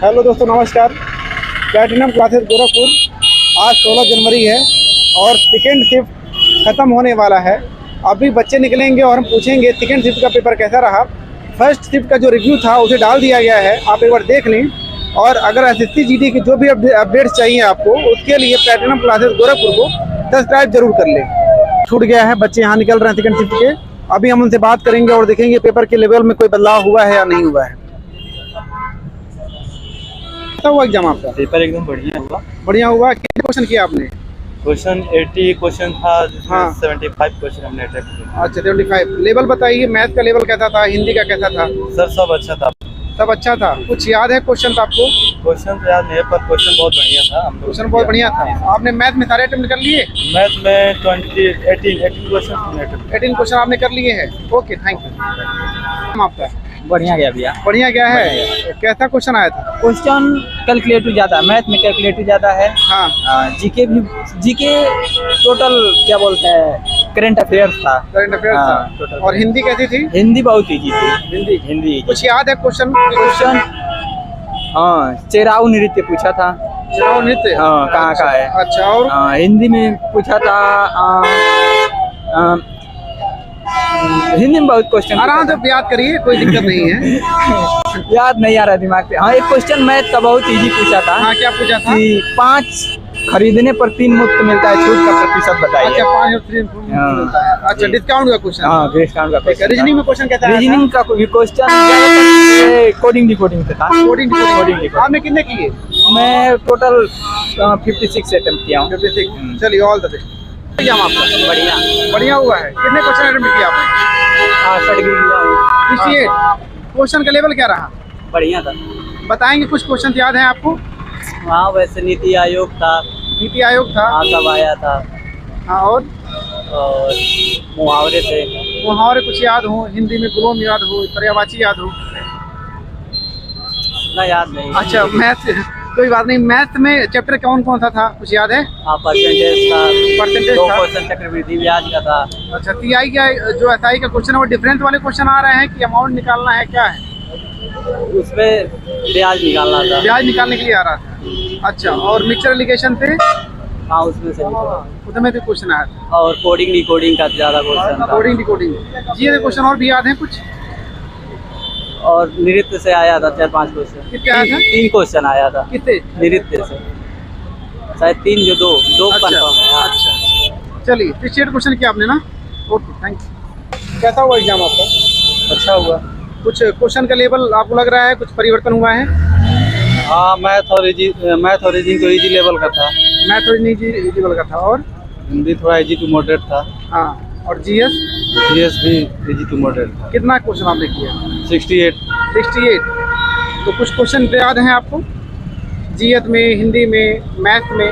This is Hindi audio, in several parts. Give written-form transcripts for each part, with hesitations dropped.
हेलो दोस्तों, नमस्कार। Platinum classes Gorakhpur. आज 16 जनवरी है और सेकेंड शिफ्ट ख़त्म होने वाला है। अभी बच्चे निकलेंगे और हम पूछेंगे सेकेंड शिफ्ट का पेपर कैसा रहा। फर्स्ट शिफ्ट का जो रिव्यू था उसे डाल दिया गया है, आप एक बार देख लें। और अगर SSC GD की जो भी अपडेट्स चाहिए आपको, उसके लिए प्लैटिनम क्लासेस गोरखपुर को सब्सक्राइब जरूर कर लें। छूट गया है, बच्चे यहाँ निकल रहे हैं सेकेंड शिफ्ट के। अभी हम उनसे बात करेंगे और देखेंगे पेपर के लेवल में कोई बदलाव हुआ है या नहीं हुआ है। कैसा हुआ एग्जाम आपका? पेपर एकदम बढ़िया हुआ। बढ़िया हुआ। कितने क्वेश्चन किया आपने? क्वेश्चन 80 क्वेश्चन था, जिसमें हाँ। 75 क्वेश्चन हमने अटेम्प्ट किया। अच्छा, 75। लेवल बताइए, मैथ का लेवल कैसा था, हिंदी का कैसा था? सर सब अच्छा था। सब अच्छा था। कुछ याद है क्वेश्चन आपको? क्वेश्चन तो याद नहीं है, पर क्वेश्चन बहुत बढ़िया था। हम लोग क्वेश्चन बहुत बढ़िया था। आपने मैथ में सारे अटेम्प्ट कर लिए? मैथ में 18 क्वेश्चन हमने अटेम्प्ट 18 क्वेश्चन आपने कर लिए हैं। Okay, thank you. आपका बढ़िया गया भैया। बढ़िया गया है। कैसा क्वेश्चन आया था? क्वेश्चन कैलकुलेटिव ज़्यादा है, मैथ में कैलकुलेटिव ज़्यादा है। हाँ, जीके टोटल क्या बोलते हैं, करंट अफेयर्स था। करंट अफेयर्स था। टोटल। और हिंदी कैसी थी? हिंदी बहुत ईजी थी। हिंदी easy। कुछ याद है क्वेश्चन? हाँ, चेराऊ नृत्य पूछा था। चुनाव नृत्य? हाँ, कहाँ का है। अच्छा, और हिंदी में पूछा था। हिंदी में बहुत क्वेश्चन आराम से याद करिए, कोई दिक्कत नहीं है। याद नहीं आ रहा दिमाग पे। हाँ, एक क्वेश्चन मैथ का बहुत इजी पूछा था। हाँ, क्या पूछा था? कि 5 खरीदने पर 3 मुफ्त मिलता है, छूट का प्रतिशत बताइए। अच्छा, 5 और 3 मिलता है। अच्छा, डिस्काउंट का क्वेश्चन। हाँ, डिस्काउंट का क्वेश्चन। रीजनिंग में क्वेश्चन कैसा? रीजनिंग का क्वेश्चन कोडिंग डिकोडिंग से था। कोडिंग आपने कितने किए? मैं टोटल 56 अटेम्प्ट किया हूँ। 56। चलिए, ऑल द बेस्ट। एग्जाम आपका बढ़िया बढ़िया हुआ है। कितने क्वेश्चन अटेम्प्ट किए आपने? सर्टिफिकेट 68। क्वेश्चन का लेवल क्या रहा? बढ़िया था। बताएंगे कुछ क्वेश्चन याद हैं आपको? हाँ, वैसे नीति आयोग था। नीति आयोग था। हाँ, कब आया था। हाँ, और मुहावरे थे। मुहावरे कुछ याद हो? हिंदी में ग्लोम याद हो, पर्यायवाची याद हो? ना याद नहीं। अच्छा, मैथ कोई बात नहीं। मैथ में चैप्टर कौन कौन सा था, कुछ याद है? हाँ, परसेंटेज था। परसेंटेज दो था। क्वेश्चन चक्रवृद्धि ब्याज का था। अच्छा, TI का जो SI का क्वेश्चन है वो डिफरेंस वाले क्वेश्चन आ रहे हैं कि अमाउंट निकालना है, क्या है? उसमें ब्याज निकालना था। ब्याज निकालने के लिए आ रहा था। अच्छा, और मिक्सचर एलिगेशन थे? हाँ, उसमें से उसमें भी क्वेश्चन आया था। और कोडिंग डिकोडिंग का ज़्यादा क्वेश्चन था। कोडिंग डिकोडिंग जी क्वेश्चन और भी याद है कुछ? और नृत्य से आया था 4-5 क्वेश्चन। कितने आया था? 3 क्वेश्चन आया था कितने? नृत्य से शायद 3 जो 2 अच्छा, कंफर्म है। अच्छा, चलिए 68 क्वेश्चन किया आपने ना। Okay, thank you. कैसा हुआ एग्जाम आपका? अच्छा हुआ। कुछ क्वेश्चन का लेवल आपको लग रहा है कुछ परिवर्तन हुआ है? हाँ, मैथ और रीजनिंग तो इजी लेवल का था। मैथ और इजी लेवल का था। और हिंदी थोड़ा इजी टू मॉडरेट था। हाँ, और GS भी इजी टू मॉडरेट था। कितना क्वेश्चन आपने किया? 68। 68। तो कुछ क्वेश्चन याद हैं आपको? GS में, हिंदी में, मैथ में?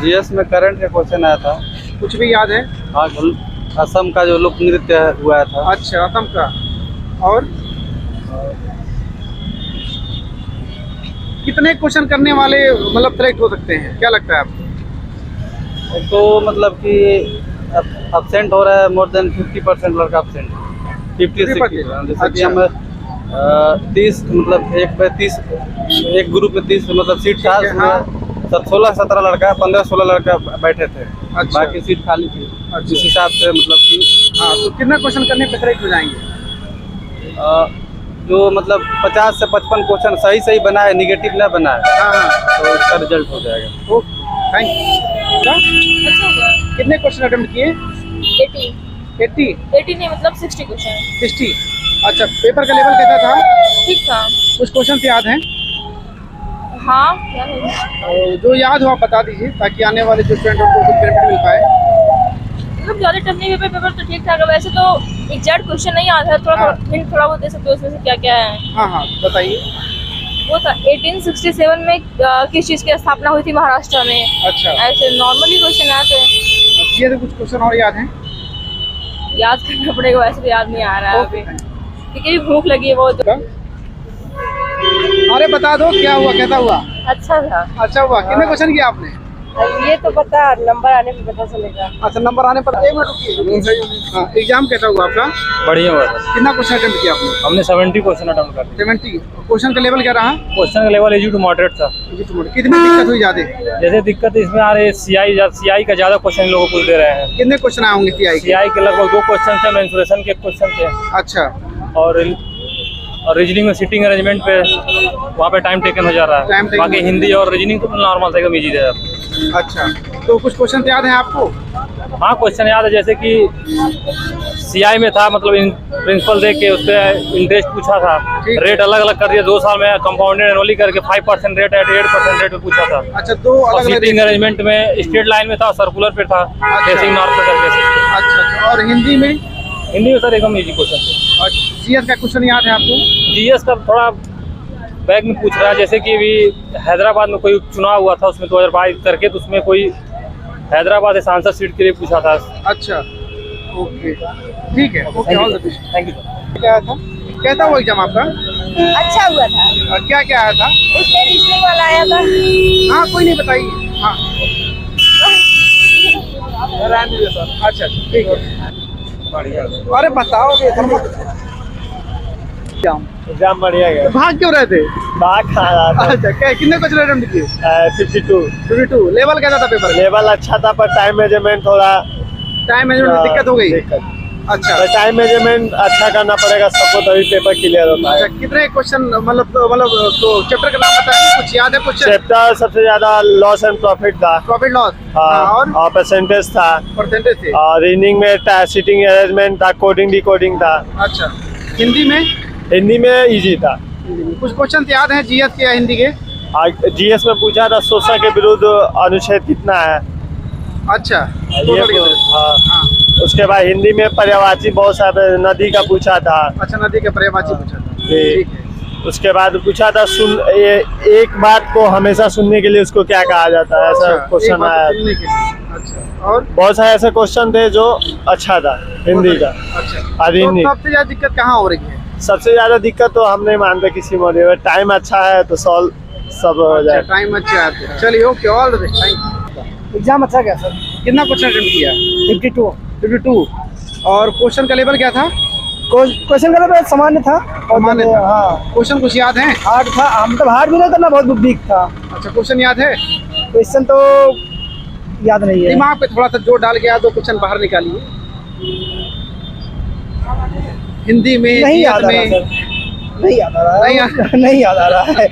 GS में करंट का क्वेश्चन आया था। कुछ भी याद है? हाँ, असम का जो लोक नृत्य हुआ था। अच्छा, असम का। और कितने क्वेश्चन करने वाले मतलब सेलेक्ट हो सकते हैं, क्या लगता है आपको? तो मतलब कि अब्सेंट हो रहा है, मोर देन 50% लड़का अब्सेंट। 50-60। जैसे कि हम 30 मतलब एक ग्रुप में 30 मतलब सीट था। हाँ। 16-17 लड़का, 15-16 लड़का बैठे थे। अच्छा। बाकी सीट खाली थी। अच्छा। जिस हिसाब से मतलब कि हाँ, तो कितना क्वेश्चन करने पे सेलेक्ट हो जाएंगे? जो मतलब 50 से 55 क्वेश्चन सही बना है, निगेटिव ना बना है, हाँ हाँ, तो उसका रिजल्ट हो जाएगा। Okay, thank you. कितने क्वेश्चन अटेम्प्ट किए? 80 नहीं, मतलब 60 क्वेश्चन। 60। अच्छा, पेपर का लेवल कैसा था? ठीक था। कुछ क्वेश्चन याद हैं? हाँ, क्या है? जो याद हो आप बता दीजिए, ताकि आने वाले जो स्टूडेंट उनको कुछ बेनिफिट मिल पाए। मतलब ज़्यादा टफ नहीं, पेपर तो ठीक ठाक है। वैसे तो एग्जैक्ट क्वेश्चन नहीं याद है, थोड़ा हिंट थोड़ा बहुत दे सकते हो उसमें से क्या क्या है। हाँ हाँ, बताइए। वो था 1867 में किस चीज़ की स्थापना हुई थी महाराष्ट्र में। अच्छा, ऐसे नॉर्मली क्वेश्चन आते हैं। ये तो कुछ क्वेश्चन और याद हैं? याद करना पड़ेगा, वैसे तो याद नहीं आ रहा है अभी, क्योंकि अभी भूख लगी है बहुत। अरे बता दो क्या हुआ, कैसा हुआ? अच्छा था। अच्छा हुआ। कितने क्वेश्चन किया आपने? ये तो पता, नंबर आने पे पता चलेगा। अच्छा, नंबर आने पर 1 मिनट रुकिए। हाँ, एग्जाम कैसा हुआ आपका? बढ़िया हुआ सर। कितना क्वेश्चन अटेम्प्ट किया आपने? हमने 70 क्वेश्चन अटेम्प्ट कर लिए। 70। क्वेश्चन का लेवल क्या रहा? क्वेश्चन का लेवल इजी टू मॉडरेट था। कितनी दिक्कत हुई ज्यादा? जैसे दिक्कत इसमें आ रही है सीआई का ज्यादा क्वेश्चन लोगों को दे रहे हैं। कितने क्वेश्चन आए होंगे सीआई के लगभग 2 क्वेश्चन थे, मेंसुरेशन के क्वेश्चन थे। अच्छा। और रीजनिंग में सिटिंग अरेंजमेंट पे वहाँ पे टाइम टेकन हो जा रहा है। बाकी हिंदी और रीजनिंग तो नॉर्मल था, एकदम ईजी था। अच्छा, तो कुछ क्वेश्चन याद है आपको? हाँ, क्वेश्चन याद है, जैसे कि सीआई में था, मतलब प्रिंसिपल देख के उस पर इंटरेस्ट पूछा था, रेट अलग अलग कर दिया 2 साल में, कंपाउंडेड एनुअली करके 5% रेट है, 8% रेट पे पूछा था। अच्छा, 2 अलग अलग। सिटिंग अरेंजमेंट में स्ट्रेट लाइन में था, सर्कुलर पे था, फेसिंग नॉर्थ पे करके। अच्छा, और हिंदी में? हिंदी में सर एकदम इजी क्वेश्चन थे। और जीएस का क्वेश्चन याद है आपको? जीएस का थोड़ा बैग में पूछ रहा है, जैसे कि अभी हैदराबाद में कोई चुनाव हुआ था, उसमें 2022 करके, तो उसमें कोई हैदराबाद से सांसद सीट के लिए पूछा था। अच्छा, ओके, ठीक है, okay, all the best. Thank you sir. क्या था, कैसा हुआ एग्जाम आपका? अच्छा हुआ था। और क्या क्या आया था? उसमें रीजनिंग वाला आया था। हाँ, कोई नहीं, बताइए। हाँ, अच्छा, ठीक है, अरे बताओगे? एग्जाम बढ़िया गया। भाग क्यों रहे थे? भाग खा रहा था। अच्छा, क्या कितने क्वेश्चन अटेम्प्ट किए? 52 लेवल कैसा था पेपर? लेवल अच्छा था, पर टाइम मैनेजमेंट थोड़ा टाइम मैनेजमेंट में दिक्कत हो गई? अच्छा, टाइम मैनेजमेंट अच्छा करना पड़ेगा सबको, तभी पेपर क्लियर होता है। अच्छा, कितने क्वेश्चन मतलब तो चैप्टर का नाम बताएं, कुछ याद है? क्वेश्चन चैप्टर सबसे ज्यादा लॉस एंड प्रॉफिट था। प्रॉफिट लॉस, और परसेंटेज था, परसेंटेज थे। और रीडिंग में सिटिंग अरेंजमेंट था, कोडिंग डिकोडिंग था। अच्छा, हिंदी में? हिंदी में इजी था। कुछ क्वेश्चन याद है जीएस के या हिंदी के? जीएस में पूछा था शोषण के विरुद्ध अनुच्छेद कितना है। अच्छा, ये हाँ। उसके बाद हिंदी में पर्यायवाची बहुत सारे नदी का पूछा था। अच्छा, नदी के पर्यायवाची पूछा था, ठीक है। उसके बाद पूछा था एक बात को हमेशा सुनने के लिए उसको क्या कहा जाता है, ऐसा क्वेश्चन आया। अच्छा, और बहुत सारे ऐसे क्वेश्चन थे जो अच्छा था हिंदी का। अच्छा, और हिंदी सबसे ज्यादा दिक्कत कहाँ हो रही है? सबसे ज्यादा दिक्कत तो हम नहीं मानते किसी मॉड्यूल में, टाइम अच्छा है तो सॉल्व सब हो जाए। टाइम अच्छा है, चलिए, okay, all the best, thank you. Exam अच्छा गया सर। कितना क्वेश्चन अटेम्प्ट किया? 52। और क्वेश्चन का लेवल क्या था? क्वेश्चन का लेवल सामान्य था। सामान्य था। हाँ, क्वेश्चन कुछ याद है? हार्ड था, मतलब हार्ड भी नहीं करना, बहुत वीक था। अच्छा, क्वेश्चन याद है? क्वेश्चन तो याद नहीं है। दिमाग पे थोड़ा सा जोर डाल के याद, 2 क्वेश्चन बाहर निकालिए। हिंदी में, नहीं याद आ रहा में? सर, नहीं याद आ रहा नहीं है, नहीं याद आ रहा है।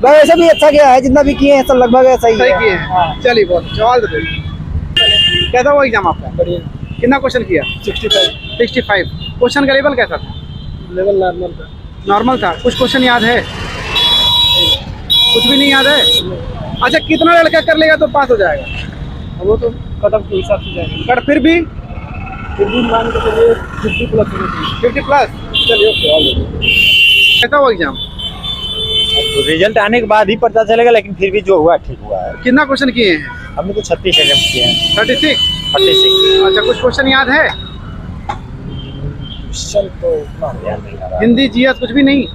वैसे भी अच्छा गया है, जितना भी किए हैं सब लगभग ऐसा ही सही है। किए हैं। चलिए, बहुत अच्छा, ऑल द बेस्ट। कैसा हुआ एग्जाम आपका? बढ़िया। कितना क्वेश्चन किया? 65। क्वेश्चन का लेवल कैसा था? लेवल नॉर्मल था। नॉर्मल था। कुछ क्वेश्चन याद है? कुछ भी नहीं याद है? अच्छा, कितना लड़का कर लेगा तो पास हो जाएगा? वो तो कट ऑफ के हिसाब से जाएगा। पर फिर भी मान के चलिए 50+। 50+। चलिए, ओके, कैसा हुआ एग्जाम? तो रिजल्ट आने के बाद ही पता चलेगा, लेकिन फिर भी जो हुआ ठीक हुआ है। कितना क्वेश्चन किए हैं? हमने तो 36 अटेम्प्ट किए हैं। 36। अच्छा, कुछ क्वेश्चन याद है? क्वेश्चन तो उतना याद नहीं आ रहा। हिंदी, जीएस कुछ भी नहीं?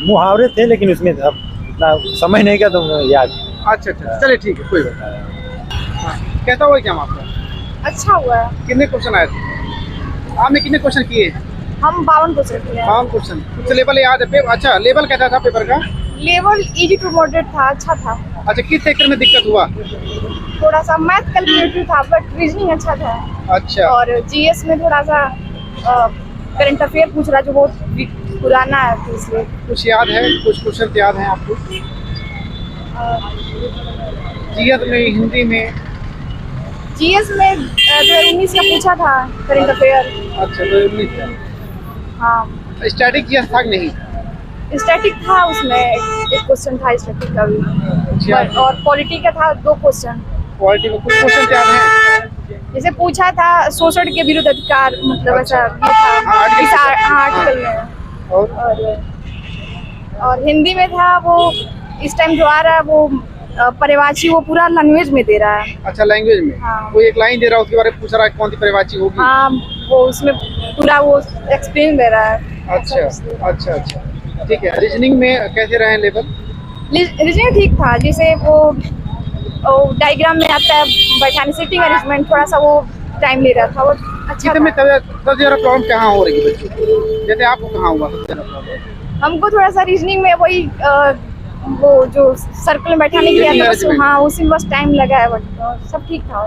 मुहावरे थे, लेकिन उसमें अब इतना समय नहीं का तो याद। अच्छा, चलिए, ठीक है, कोई बात नहीं। कैसा हुआ एग्जाम आपका? अच्छा हुआ है। कितने क्वेश्चन आए थे? आपने कितने क्वेश्चन किए? हम 52 क्वेश्चन किए हैं। 52 क्वेश्चन। कुछ लेवल याद है? अच्छा, लेवल कैसा था पेपर का? लेवल इजी टू मॉडरेट था, अच्छा था। अच्छा, किस सेक्टर में दिक्कत हुआ? थोड़ा सा मैथ कैलकुलेटिव था, बट रीजनिंग अच्छा था। अच्छा, और जीएस में थोड़ा सा करंट अफेयर पूछ रहा जो बहुत पुराना है, तो इसलिए। कुछ याद है? कुछ क्वेश्चन याद है आपको? जीएस में, हिंदी में? जीएस में 2019 का पूछा था करंट अफेयर। अच्छा, 2019 का। हाँ, स्टैटिक जीएस था कि नहीं? स्टैटिक था, उसमें एक क्वेश्चन था स्टैटिक का भी। अच्छा, और पॉलिटी का था 2 क्वेश्चन। क्वालिटी में कुछ क्वेश्चन याद है? जैसे पूछा था शोषण के विरुद्ध अधिकार, मतलब ऐसा ये था इस आर्टिकल में। और हिंदी में था वो, इस टाइम जो आ रहा है वो पर्यायवाची, वो पूरा लैंग्वेज में दे रहा है। अच्छा, लैंग्वेज में? हाँ। वो एक लाइन दे रहा है, उसके बारे में पूछ रहा है कौन सी पर्यायवाची होगी? हाँ, वो उसमें पूरा वो एक्सप्लेन दे रहा है। अच्छा, ठीक है। रीजनिंग में कैसे रहे लेवल? रीजनिंग ठीक था, जैसे वो डायग्राम में आता है बैठाने, सीटिंग अरेंजमेंट थोड़ा सा वो टाइम ले रहा था, वो अच्छा कितने में था। सबसे ज्यादा प्रॉब्लम कहाँ हो रही है बच्चों को? जैसे आपको कहाँ हुआ सबसे ज्यादा प्रॉब्लम? हमको थोड़ा सा रीजनिंग में वही वो जो सर्कल में बैठाने के लिए आता है, बस हाँ उसी में बस टाइम लगा है, बट सब ठीक था।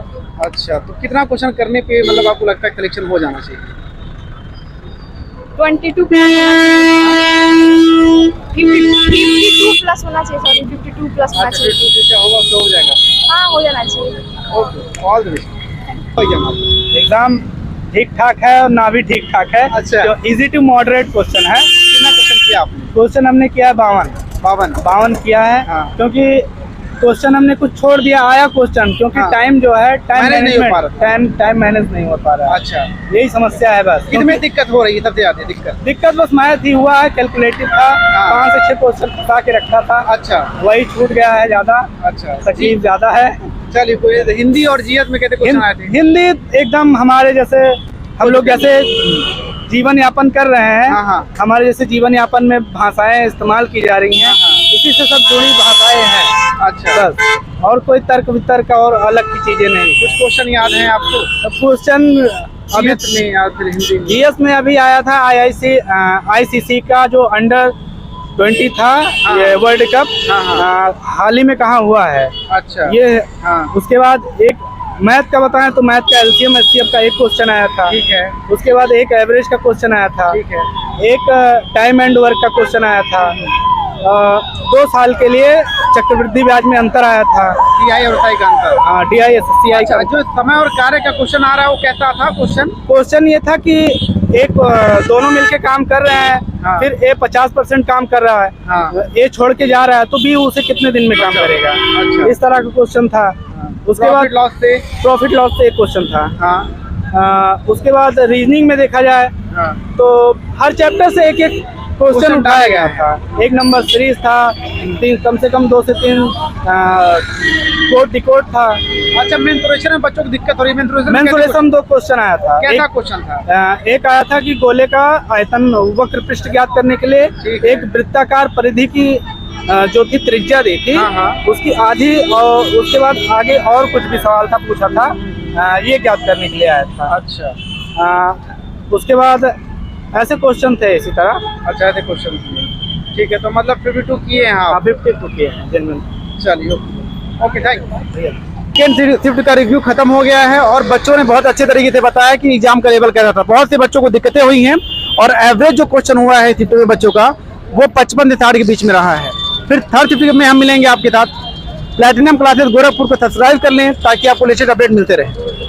अच्छा, तो कितना क्वेश्चन करने पे मतलब आपको लगता है कलेक्शन हो जाना चाहिए? 22 प्लस होना चाहिए, सॉरी 52 प्लस होना अच्छा, चाहिए। जैसे होगा तो हो जाएगा। हाँ हो जाना चाहिए। Okay, all the best. Exam ठीक ठाक है और ना भी ठीक ठाक है। अच्छा। जो इजी टू मॉडरेट क्वेश्चन है। कितना क्वेश्चन किया आपने? क्वेश्चन हमने किया है 52 52 किया है। हाँ। क्योंकि क्वेश्चन हमने कुछ छोड़ दिया, आया क्वेश्चन, क्योंकि हाँ। टाइम जो है टाइम मैनेज नहीं हो पा मैनेजमेंट टाइम मैनेज नहीं हो पा रहा है। अच्छा, यही समस्या है बस। कितने दिक्कत हो रही है सबसे ज्यादा दिक्कत? दिक्कत बस मैथ ही हुआ है, कैलकुलेटिव था, हाँ। 5 से 6 क्वेश्चन फंसा के रखा था, अच्छा वही छूट गया है ज्यादा, अच्छा, तकलीफ ज्यादा है। चलिए कोई हिंदी और जीएस में कहते क्वेश्चन आए थे? हिंदी एकदम हमारे जैसे हम लोग जैसे जीवन यापन कर रहे हैं, हाँ, हाँ। हमारे जैसे जीवन यापन में भाषाएं इस्तेमाल की जा रही हैं, इसी से सब जुड़ी भाषाएं हैं। अच्छा, बस, और कोई तर्क वितर्क और अलग की चीजें नहीं। कुछ क्वेश्चन याद हैं आपको क्वेश्चन अभी जीएस में या फिर हिंदी में? जीएस में अभी आया था आईसीसी का जो अंडर 20 था, हाँ। ये वर्ल्ड कप हाँ, हाल ही में कहाँ हुआ है अच्छा, ये। हाँ, उसके बाद एक मैथ का बताएं तो मैथ का एलसीएम एचसीएफ का एक क्वेश्चन आया था। ठीक है, उसके बाद एक एवरेज का क्वेश्चन आया था। ठीक है, एक टाइम एंड वर्क का क्वेश्चन आया था। 2 साल के लिए चक्रवृद्धि ब्याज में अंतर आया था। सीआई और साई का अंतर। DISCI अच्छा, का जो समय और कार्य का क्वेश्चन आ रहा है वो कैसा था क्वेश्चन ये था कि एक दोनों मिलके काम कर रहे हैं, हाँ। फिर A 50% काम कर रहा है, हाँ। A छोड़ के जा रहा है, तो B उसे कितने दिन में काम करेगा, अच्छा। इस तरह का क्वेश्चन था। उसके बाद प्रॉफिट लॉस से? प्रॉफिट लॉस से एक क्वेश्चन था। हाँ, उसके बाद रीजनिंग में देखा जाए हाँ, तो हर चैप्टर से एक एक क्वेश्चन उठाया गया था। एक नंबर सीरीज था, कम से कम 2 से 3 कोड डिकोड था। अच्छा, मेंसुरेशन में बच्चों को दिक्कत हो रही है? मेंसुरेशन 2 क्वेश्चन आया था। कैसा क्वेश्चन था? एक आया था कि गोले का आयतन वक्र पृष्ठ ज्ञात करने के लिए ठीक है। एक वृत्ताकार परिधि की जो थी त्रिज्या दी थी, हाँ, हाँ। उसकी आधी, और उसके बाद आगे और कुछ भी सवाल था, पूछा था, ये ज्ञात करने के लिए आया था। अच्छा, उसके बाद ऐसे क्वेश्चन थे इसी तरह। अच्छा, ऐसे क्वेश्चन किए। ठीक है, तो मतलब 52 किए हैं आप? 52 किए हैं जनरल। चलिए, okay, thank you. Second shift का रिव्यू खत्म हो गया है और बच्चों ने बहुत अच्छे तरीके से बताया कि एग्जाम का लेवल कैसा था। बहुत से बच्चों को दिक्कतें हुई हैं और एवरेज जो क्वेश्चन हुआ है शिफ्ट में बच्चों का वो 55 से 60 के बीच में रहा है। फिर थर्ड शिफ्ट में हम मिलेंगे आपके साथ। प्लैटिनम क्लासेस गोरखपुर को सब्सक्राइब कर लें ताकि आपको लेटेस्ट अपडेट मिलते रहे।